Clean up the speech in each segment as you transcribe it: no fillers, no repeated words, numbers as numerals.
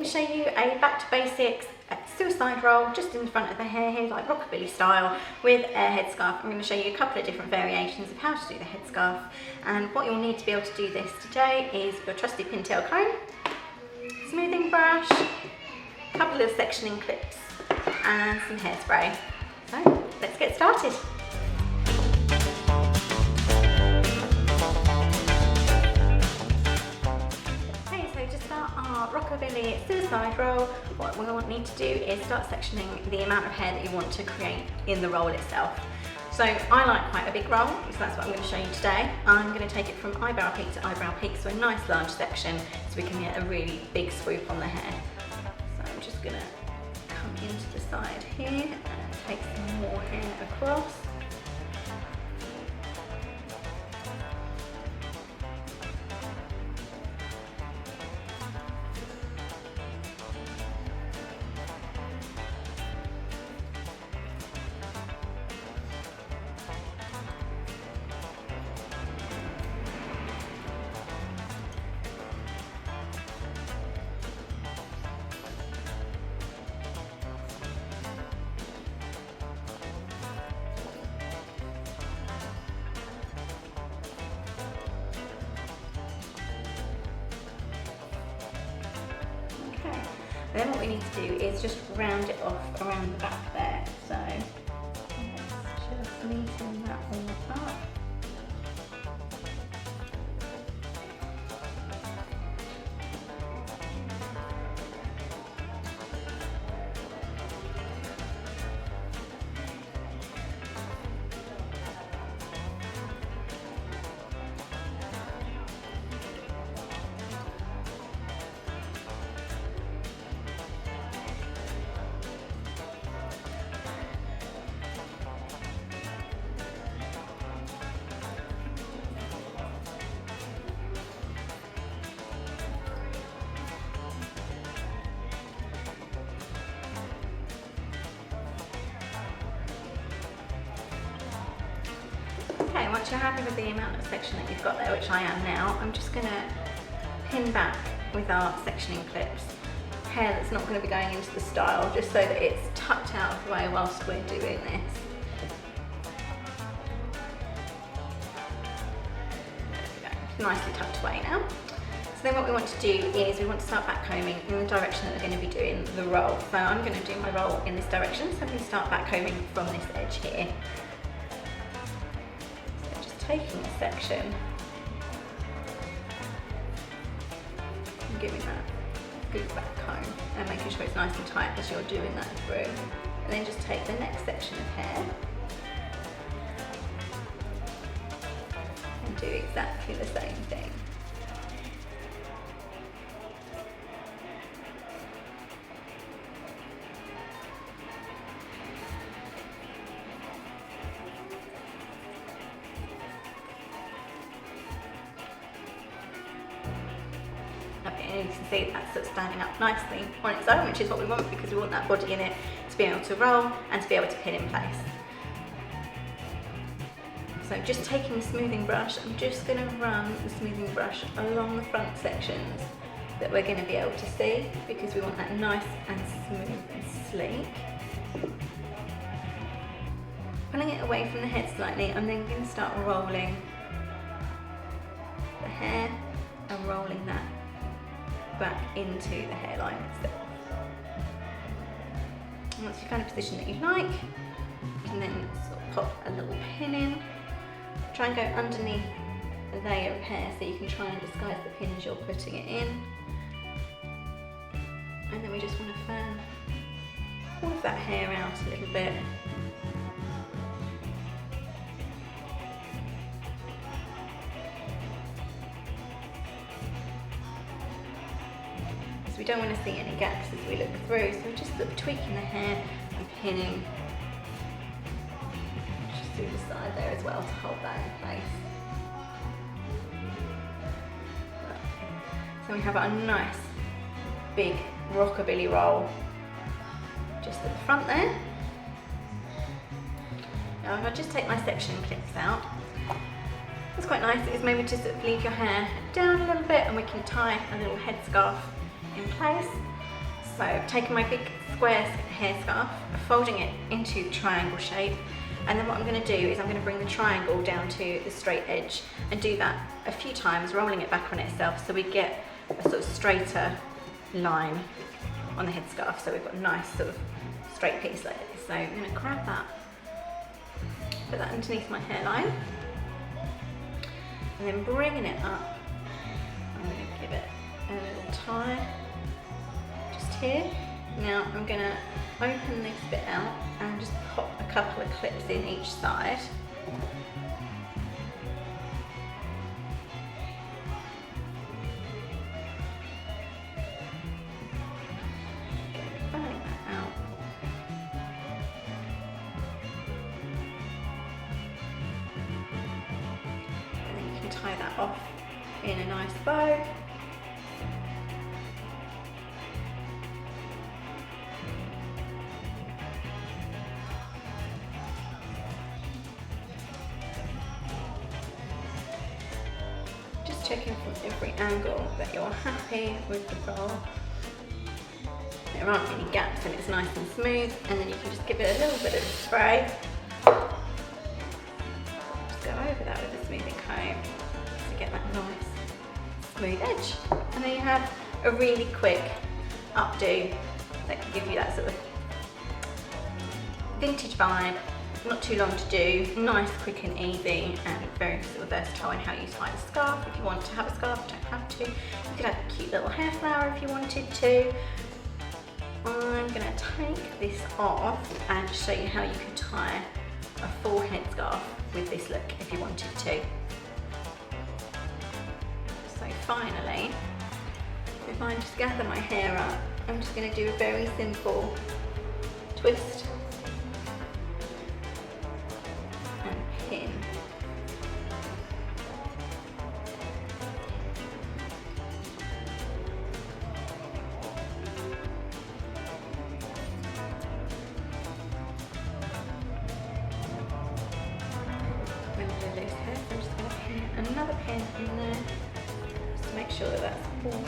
going to show you a back to basics suicide roll just in front of the hair here, like rockabilly style, with a headscarf. I'm going to show you a couple of different variations of how to do the headscarf, and what you'll need to be able to do this today is your trusty pintail comb, smoothing brush, a couple of sectioning clips and some hairspray. So let's get started. Our rockabilly suicide roll, what we will need to do is start sectioning the amount of hair that you want to create in the roll itself. So I like quite a big roll, so that's what I'm going to show you today. I'm going to take it from eyebrow peak to eyebrow peak, so a nice large section, so we can get a really big swoop on the hair. So I'm just going to come into the side here and take some more hair across. Then what we need to do is just round it off around the back there. So let's just neaten that all up. Okay, once you're happy with the amount of section that you've got there, which I am now, I'm just going to pin back with our sectioning clips hair that's not going to be going into the style, just so that it's tucked out of the way whilst we're doing this. There we go, it's nicely tucked away now. So then what we want to do is we want to start back combing in the direction that we're going to be doing the roll. So I'm going to do my roll in this direction, so I'm going to start back combing from this edge here. Taking a section and giving that good back comb and making sure it's nice and tight as you're doing that through. And then just take the next section of hair and do exactly the same thing. And you can see that's sort of standing up nicely on its own, which is what we want, because we want that body in it to be able to roll and to be able to pin in place. So just taking the smoothing brush, I'm just going to run the smoothing brush along the front sections that we're going to be able to see, because we want that nice and smooth and sleek. Pulling it away from the head slightly, I'm then going to start rolling the hair and rolling that back into the hairline itself. And once you find a position that you like, you can then sort of pop a little pin in. Try and go underneath the layer of hair so you can try and disguise the pin as you're putting it in. And then we just want to fan all of that hair out a little bit. We don't want to see any gaps as we look through, so we're just sort of tweaking the hair and pinning just through the side there as well to hold that in place. So we have a nice big rockabilly roll just at the front there. Now if I just take my section clips out, what's quite nice is maybe just sort of leave your hair down a little bit and we can tie a little headscarf in place. So taking my big square hair scarf, folding it into triangle shape, and then what I'm going to do is I'm going to bring the triangle down to the straight edge and do that a few times, rolling it back on itself so we get a sort of straighter line on the headscarf, so we've got a nice sort of straight piece like this. So I'm going to grab that, put that underneath my hairline, and then bringing it up, I'm going to give it a little tie just here. Now I'm going to open this bit out and just pop a couple of clips in each side. Bang that out. And then you can tie that off in a nice bow. Checking from every angle that you're happy with the roll. There aren't any gaps and it's nice and smooth, and then you can just give it a little bit of spray. Just go over that with a smoothing comb to get that nice smooth edge. And then you have a really quick updo that can give you that sort of vintage vibe. Not too long to do, nice, quick and easy, and very sort of versatile in how you tie the scarf. If you want to have a scarf, you don't have to. You could have a cute little hair flower if you wanted to. I'm going to take this off and show you how you can tie a full headscarf with this look if you wanted to. So finally, if I just gather my hair up, I'm just going to do a very simple twist and pin. Loose hair, so I'm just going to pin another pin in there just to make sure that that's all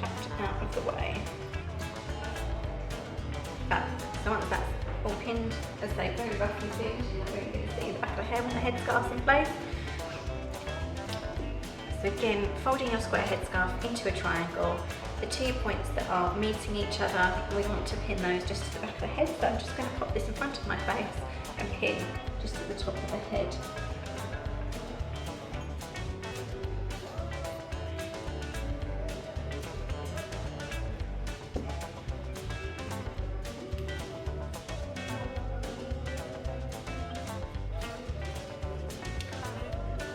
tucked out of the way. So once that's all pinned, as they very roughly do, you're not really going to see the back of the hair when the headscarf's in place. So again, folding your square headscarf into a triangle, the 2 points that are meeting each other, we want to pin those just to the back of the head. So I'm just going to pop this in front of my face and pin just at the top of the head.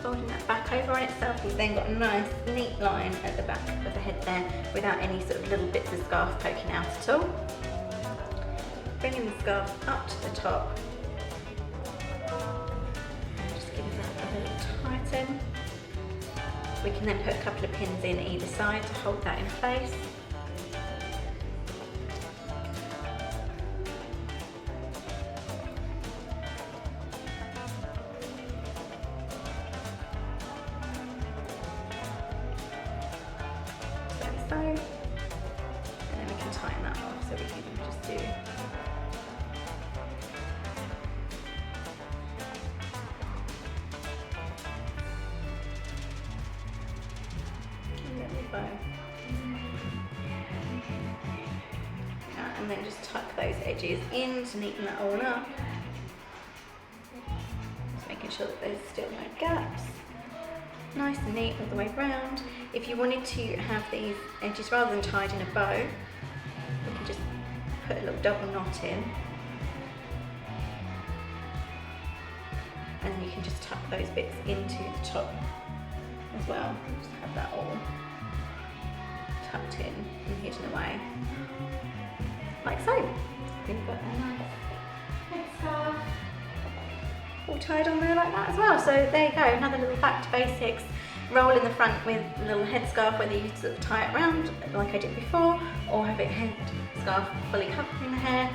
Folding that back over on itself, you've then got a nice neat line at the back of the head there without any sort of little bits of scarf poking out at all. Bringing the scarf up to the top. Tighten. We can then put a couple of pins in either side to hold that in place. Like so. And then we can tighten that off, so we can just do and then just tuck those edges in to neaten that all up. Just making sure that there's still no gaps. Nice and neat all the way round. If you wanted to have these edges rather than tied in a bow, you can just put a little double knot in. And then you can just tuck those bits into the top as well. Just have that all tucked in and hidden away. Like so. You've got a nice headscarf all tied on there like that as well. So there you go, another little back to basics. Roll in the front with a little headscarf, whether you sort of tie it around like I did before, or have it headscarf fully covering the hair.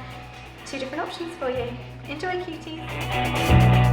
Two different options for you. Enjoy, cuties.